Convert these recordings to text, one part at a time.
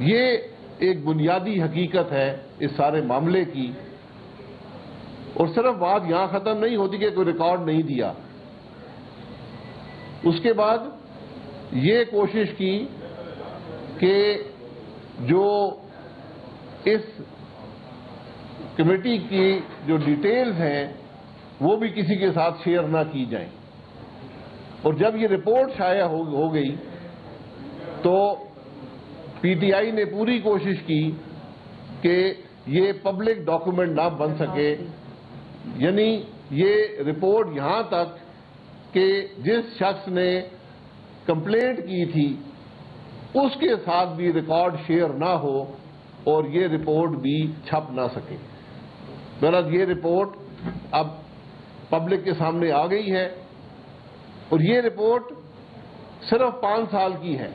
یہ ایک بنیادی حقیقت ہے اس سارے معاملے کی. اور صرف بات یہاں ختم نہیں ہوتی کہ کوئی ریکارڈ نہیں دیا. اس کے بعد یہ کوشش کی کہ جو اس کمیٹی کی جو ڈیٹیلز ہیں وہ بھی کسی کے ساتھ شیئر نہ کی جائیں. اور جب یہ رپورٹ شائع ہو گئی تو پی ٹی آئی نے پوری کوشش کی کہ یہ پبلک ڈاکومنٹ نہ بن سکے. یعنی یہ رپورٹ یہاں تک کہ جس شخص نے کمپلینٹ کی تھی اس کے ساتھ بھی ریکارڈ شیئر نہ ہو اور یہ رپورٹ بھی چھپ نہ سکے. بہرحال یہ رپورٹ اب پبلک کے سامنے آ گئی ہے اور یہ رپورٹ صرف 5 سال کی ہے.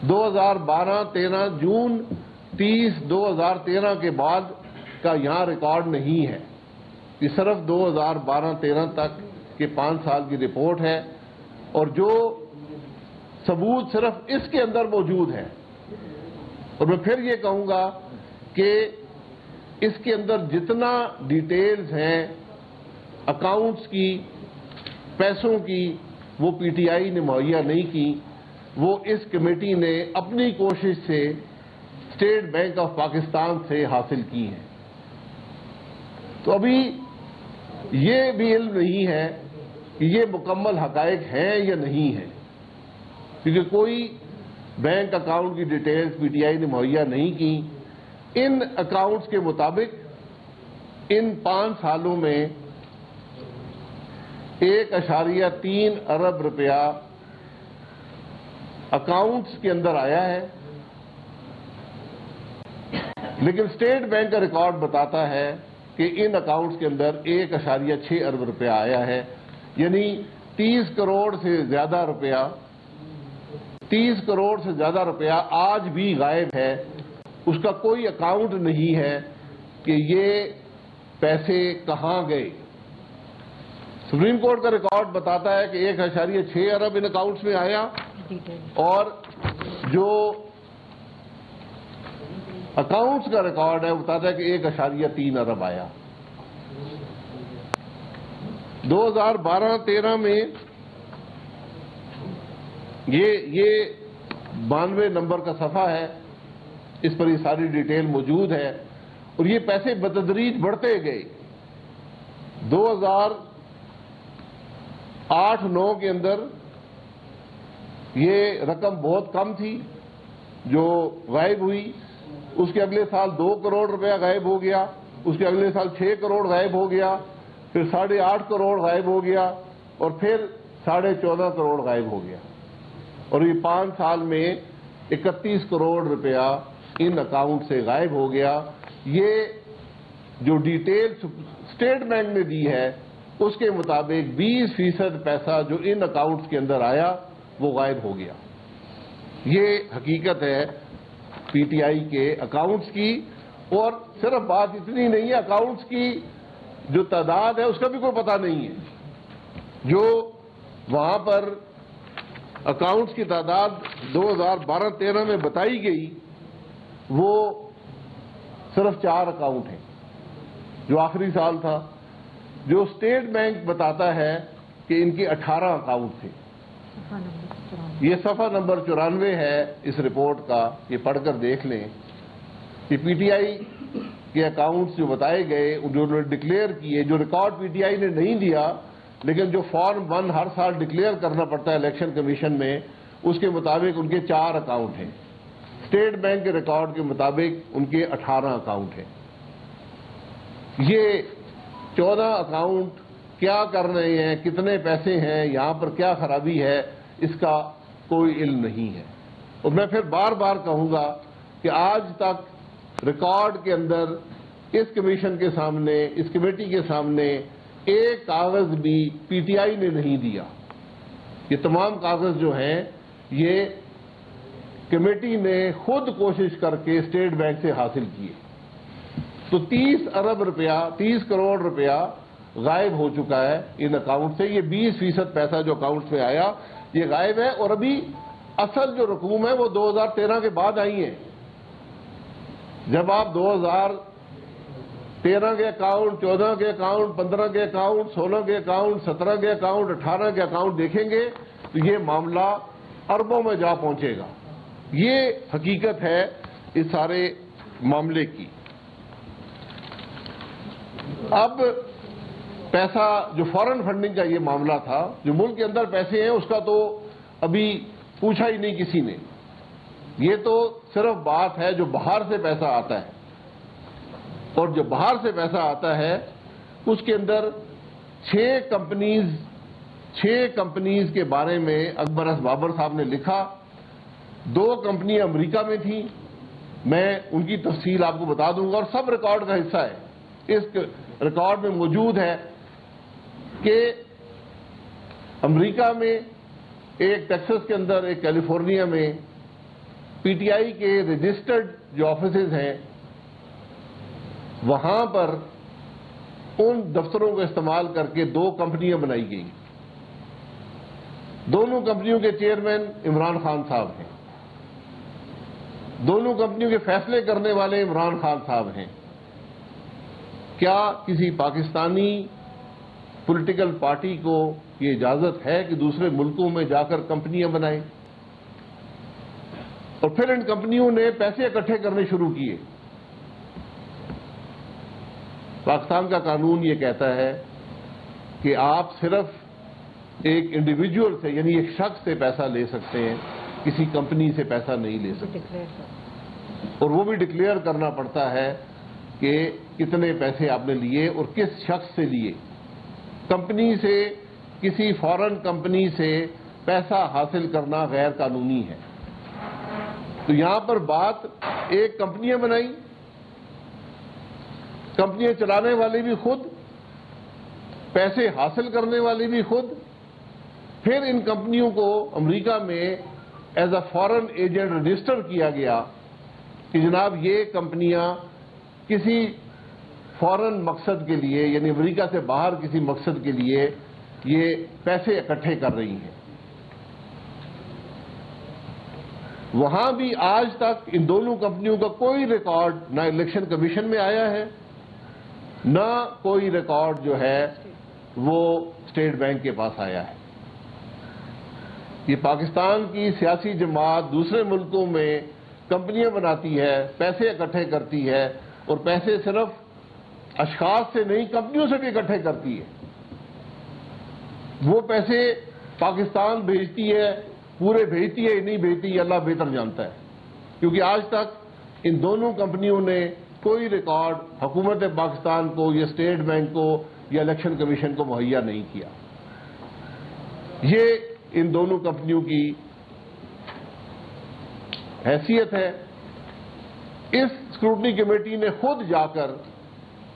2012-13 جون 30 2013 کے بعد کا یہاں ریکارڈ نہیں ہے. یہ صرف 2012-13 تک کے 5 سال کی رپورٹ ہے اور جو ثبوت صرف اس کے اندر موجود ہے. اور میں پھر یہ کہوں گا کہ اس کے اندر جتنا ڈیٹیلز ہیں اکاؤنٹس کی، پیسوں کی، وہ پی ٹی آئی نے مہیا نہیں کی. وہ اس کمیٹی نے اپنی کوشش سے اسٹیٹ بینک آف پاکستان سے حاصل کی ہیں. تو ابھی یہ بھی علم نہیں ہے کہ یہ مکمل حقائق ہیں یا نہیں ہیں، کیونکہ کوئی بینک اکاؤنٹ کی ڈیٹیلز پی ٹی آئی نے مہیا نہیں کی. ان اکاؤنٹس کے مطابق ان 5 سالوں میں 1.3 ارب روپیہ اکاؤنٹس کے اندر آیا ہے. لیکن اسٹیٹ بینک کا ریکارڈ بتاتا ہے کہ ان اکاؤنٹس کے اندر 1.6 ارب روپیہ آیا ہے. یعنی 30 کروڑ سے زیادہ روپیہ 30 کروڑ سے زیادہ روپیہ آج بھی غائب ہے. اس کا کوئی اکاؤنٹ نہیں ہے کہ یہ پیسے کہاں گئے. سپریم کورٹ کا ریکارڈ بتاتا ہے کہ 1.6 ارب ان اکاؤنٹس میں آیا اور جو اکاؤنٹس کا ریکارڈ ہے وہ بتاتا ہے کہ 1.3 ارب آیا. 2012-13 میں یہ 92 نمبر کا صفحہ ہے، اس پر یہ ساری ڈیٹیل موجود ہے اور یہ پیسے بتدریج بڑھتے گئے. 2008-9 کے اندر یہ رقم بہت کم تھی جو غائب ہوئی. اس کے اگلے سال 2 کروڑ روپیہ غائب ہو گیا، اس کے اگلے سال 6 کروڑ غائب ہو گیا، پھر 8.5 کروڑ غائب ہو گیا اور پھر 14.5 کروڑ غائب ہو گیا. اور یہ 5 سال میں 31 کروڑ روپیہ ان اکاؤنٹ سے غائب ہو گیا. یہ جو ڈیٹیل اسٹیٹ بینک نے دی ہے اس کے مطابق 20% پیسہ جو ان اکاؤنٹس کے اندر آیا وہ غائب ہو گیا. یہ حقیقت ہے پی ٹی آئی کے اکاؤنٹس کی. اور صرف بات اتنی نہیں ہے، اکاؤنٹس کی جو تعداد ہے اس کا بھی کوئی پتہ نہیں ہے. جو وہاں پر اکاؤنٹس کی تعداد 2012-13 میں بتائی گئی وہ صرف 4 اکاؤنٹ ہیں جو آخری سال تھا. جو اسٹیٹ بینک بتاتا ہے کہ ان کے 18 اکاؤنٹ تھے. یہ صفحہ نمبر 94 ہے اس رپورٹ کا، یہ پڑھ کر دیکھ لیں کہ پی ٹی آئی کے اکاؤنٹس جو بتائے گئے، جو ڈکلیئر کیے، جو ریکارڈ پی ٹی آئی نے نہیں دیا لیکن جو فارم 1 ہر سال ڈکلیئر کرنا پڑتا ہے الیکشن کمیشن میں، اس کے مطابق ان کے 4 اکاؤنٹ ہیں. اسٹیٹ بینک کے ریکارڈ کے مطابق ان کے 18 اکاؤنٹ ہیں. یہ 14 اکاؤنٹ کیا کر رہے ہیں، کتنے پیسے ہیں، یہاں پر کیا خرابی ہے، اس کا کوئی علم نہیں ہے. اور میں پھر بار بار کہوں گا کہ آج تک ریکارڈ کے اندر اس کمیشن کے سامنے، اس کمیٹی کے سامنے ایک کاغذ بھی پی ٹی آئی نے نہیں دیا. یہ تمام کاغذ جو ہیں یہ کمیٹی نے خود کوشش کر کے اسٹیٹ بینک سے حاصل کیے. تو 30 ارب روپیہ 30 کروڑ روپیہ غائب ہو چکا ہے ان اکاؤنٹ سے. یہ 20% پیسہ جو اکاؤنٹ میں آیا یہ غائب ہے. اور ابھی اصل جو رقوم ہے وہ 2013 کے بعد آئی ہیں. جب آپ 2013 کے اکاؤنٹ، 14 کے اکاؤنٹ، 15 کے اکاؤنٹ، 16 کے اکاؤنٹ، 17 کے اکاؤنٹ، 18 کے اکاؤنٹ دیکھیں گے تو یہ معاملہ اربوں میں جا پہنچے گا. یہ حقیقت ہے اس سارے معاملے کی. اب پیسہ جو فارن فنڈنگ کا یہ معاملہ تھا، جو ملک کے اندر پیسے ہیں اس کا تو ابھی پوچھا ہی نہیں کسی نے. یہ تو صرف بات ہے جو باہر سے پیسہ آتا ہے، اور جو باہر سے پیسہ آتا ہے اس کے اندر 6 کمپنیز کے بارے میں اکبر ایس بابر صاحب نے لکھا. 2 کمپنیاں امریکہ میں تھیں، میں ان کی تفصیل آپ کو بتا دوں گا، اور سب ریکارڈ کا حصہ ہے. اس ریکارڈ میں موجود ہے کہ امریکہ میں ایک ٹیکسس کے اندر، ایک کیلیفورنیا میں پی ٹی آئی کے رجسٹرڈ جو آفیسز ہیں وہاں پر ان دفتروں کو استعمال کر کے 2 کمپنیاں بنائی گئیں. دونوں کمپنیوں کے چیئرمین عمران خان صاحب ہیں، دونوں کمپنیوں کے فیصلے کرنے والے عمران خان صاحب ہیں. کیا کسی پاکستانی پولیٹیکل پارٹی کو یہ اجازت ہے کہ دوسرے ملکوں میں جا کر کمپنیاں بنائیں؟ اور پھر ان کمپنیوں نے پیسے اکٹھے کرنے شروع کیے. پاکستان کا قانون یہ کہتا ہے کہ آپ صرف ایک انڈیویجول سے، یعنی ایک شخص سے پیسہ لے سکتے ہیں، کسی کمپنی سے پیسہ نہیں لے سکتے. اور وہ بھی ڈکلیئر کرنا پڑتا ہے کہ کتنے پیسے آپ نے لیے اور کس شخص سے لیے. کمپنی سے، کسی فارن کمپنی سے پیسہ حاصل کرنا غیر قانونی ہے. تو یہاں پر بات ایک کمپنیاں بنائی، کمپنیاں چلانے والے بھی خود، پیسے حاصل کرنے والے بھی خود. پھر ان کمپنیوں کو امریکہ میں as a foreign agent register کیا گیا کہ جناب یہ کمپنیاں کسی فارن مقصد کے لیے، یعنی امریکہ سے باہر کسی مقصد کے لیے یہ پیسے اکٹھے کر رہی ہیں. وہاں بھی آج تک ان دونوں کمپنیوں کا کوئی ریکارڈ نہ الیکشن کمیشن میں آیا ہے، نہ کوئی ریکارڈ جو ہے وہ اسٹیٹ بینک کے پاس آیا ہے. یہ پاکستان کی سیاسی جماعت دوسرے ملکوں میں کمپنیاں بناتی ہے، پیسے اکٹھے کرتی ہے، اور پیسے صرف اشخاص سے نہیں کمپنیوں سے بھی اکٹھے کرتی ہے. وہ پیسے پاکستان بھیجتی ہے، پورے بھیجتی ہے یا نہیں بھیجتی یہ اللہ بہتر جانتا ہے، کیونکہ آج تک ان دونوں کمپنیوں نے کوئی ریکارڈ حکومت پاکستان کو یا اسٹیٹ بینک کو یا الیکشن کمیشن کو مہیا نہیں کیا. یہ ان دونوں کمپنیوں کی حیثیت ہے. اس اسکروٹنی کمیٹی نے خود جا کر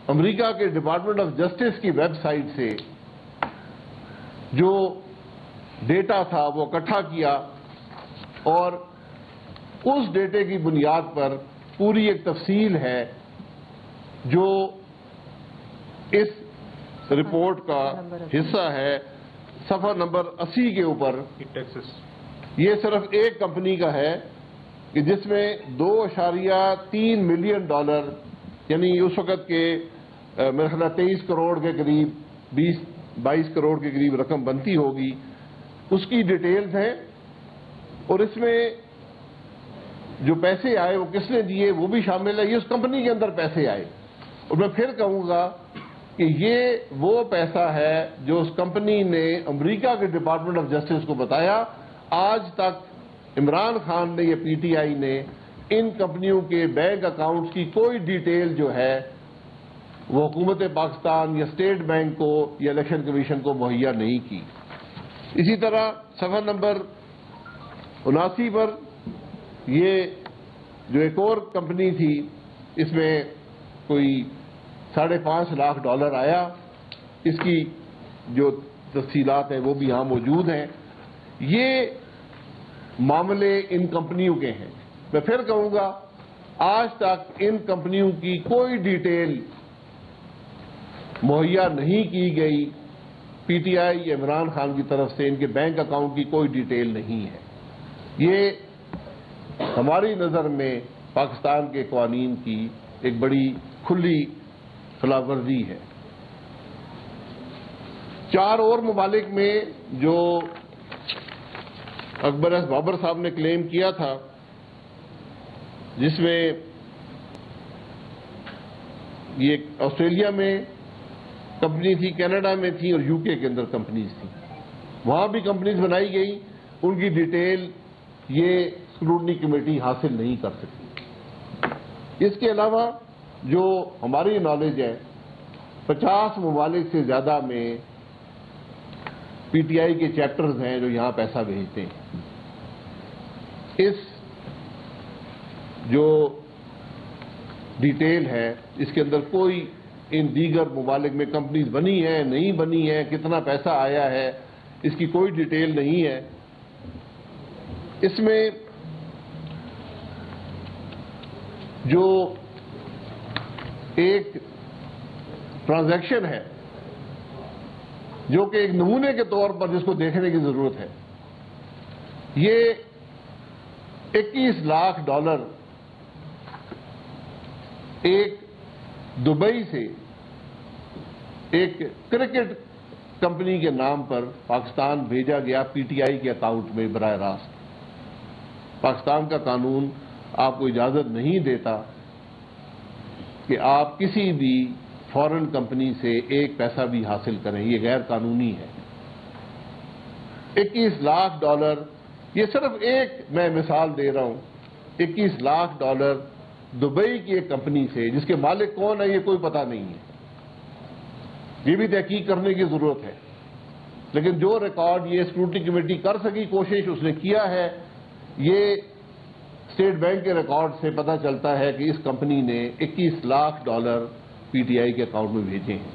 امریکہ کے ڈپارٹمنٹ آف جسٹس کی ویب سائٹ سے جو ڈیٹا تھا وہ اکٹھا کیا، اور اس ڈیٹے کی بنیاد پر پوری ایک تفصیل ہے جو اس رپورٹ کا حصہ ہے. صفحہ نمبر 80 کے اوپر یہ صرف ایک کمپنی کا ہے کہ جس میں $2.3 ملین، یعنی اس وقت کے میرے خیال 23 کروڑ کے قریب، 22 کروڑ کے قریب رقم بنتی ہوگی، اس کی ڈیٹیلز ہیں. اور اس میں جو پیسے آئے وہ کس نے دیے وہ بھی شامل ہے. یہ اس کمپنی کے اندر پیسے آئے. اور میں پھر کہوں گا کہ یہ وہ پیسہ ہے جو اس کمپنی نے امریکہ کے ڈپارٹمنٹ آف جسٹس کو بتایا. آج تک عمران خان نے، یہ پی ٹی آئی نے ان کمپنیوں کے بینک اکاؤنٹس کی کوئی ڈیٹیل جو ہے وہ حکومت پاکستان یا اسٹیٹ بینک کو یا الیکشن کمیشن کو مہیا نہیں کی. اسی طرح صفحہ نمبر 79 پر یہ جو ایک اور کمپنی تھی، اس میں کوئی $5.5 لاکھ آیا. اس کی جو تفصیلات ہیں وہ بھی یہاں موجود ہیں. یہ معاملے ان کمپنیوں کے ہیں. میں پھر کہوں گا آج تک ان کمپنیوں کی کوئی ڈیٹیل مہیا نہیں کی گئی. پی ٹی آئی یا عمران خان کی طرف سے ان کے بینک اکاؤنٹ کی کوئی ڈیٹیل نہیں ہے. یہ ہماری نظر میں پاکستان کے قوانین کی ایک بڑی کھلی خلاف ورزی ہے۔ 4 اور ممالک میں جو اکبر ایس بابر صاحب نے کلیم کیا تھا، جس میں یہ آسٹریلیا میں کمپنی تھی، کینیڈا میں تھی اور یو کے اندر کمپنیز تھیں، وہاں بھی کمپنیز بنائی گئی، ان کی ڈیٹیل یہ اسکروٹنی کمیٹی حاصل نہیں کر سکتی۔ اس کے علاوہ جو ہماری نالج ہے، 50 ممالک سے زیادہ میں پی ٹی آئی کے چیپٹرز ہیں جو یہاں پیسہ بھیجتے ہیں۔ اس جو ڈیٹیل ہے اس کے اندر کوئی ان دیگر ممالک میں کمپنیز بنی ہیں نہیں بنی ہیں، کتنا پیسہ آیا ہے، اس کی کوئی ڈیٹیل نہیں ہے۔ اس میں جو ایک ٹرانزیکشن ہے جو کہ ایک نمونے کے طور پر جس کو دیکھنے کی ضرورت ہے، یہ $21 لاکھ ایک دبئی سے ایک کرکٹ کمپنی کے نام پر پاکستان بھیجا گیا پی ٹی آئی کے اکاؤنٹ میں براہ راست۔ پاکستان کا قانون آپ کو اجازت نہیں دیتا کہ آپ کسی بھی فورن کمپنی سے ایک پیسہ بھی حاصل کریں، یہ غیر قانونی ہے۔ $21 لاکھ یہ صرف ایک میں مثال دے رہا ہوں، $21 لاکھ دبئی کی ایک کمپنی سے، جس کے مالک کون ہے یہ کوئی پتہ نہیں ہے، یہ بھی تحقیق کرنے کی ضرورت ہے، لیکن جو ریکارڈ یہ اسکروٹنی کمیٹی کر سکی، کوشش اس نے کیا ہے، یہ اسٹیٹ بینک کے ریکارڈ سے پتہ چلتا ہے کہ اس کمپنی نے $21 لاکھ پی ٹی آئی کے اکاؤنٹ میں بھیجے ہیں۔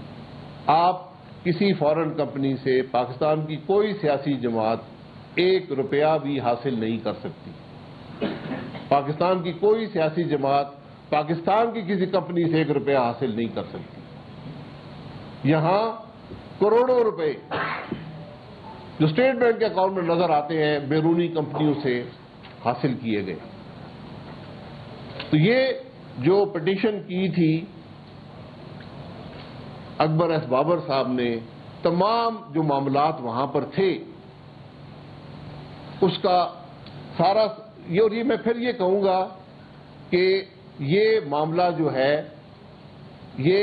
آپ کسی فورن کمپنی سے پاکستان کی کوئی سیاسی جماعت $1 بھی حاصل نہیں کر سکتی۔ پاکستان کی کوئی سیاسی جماعت پاکستان کی کسی کمپنی سے $1 حاصل نہیں کر سکتی۔ یہاں کروڑوں روپے جو اسٹیٹ بینک کے اکاؤنٹ میں نظر آتے ہیں بیرونی کمپنیوں سے حاصل کیے گئے۔ تو یہ جو پٹیشن کی تھی اکبر ایس بابر صاحب نے، تمام جو معاملات وہاں پر تھے اس کا سارا اور یہ میں پھر یہ کہوں گا کہ یہ معاملہ جو ہے یہ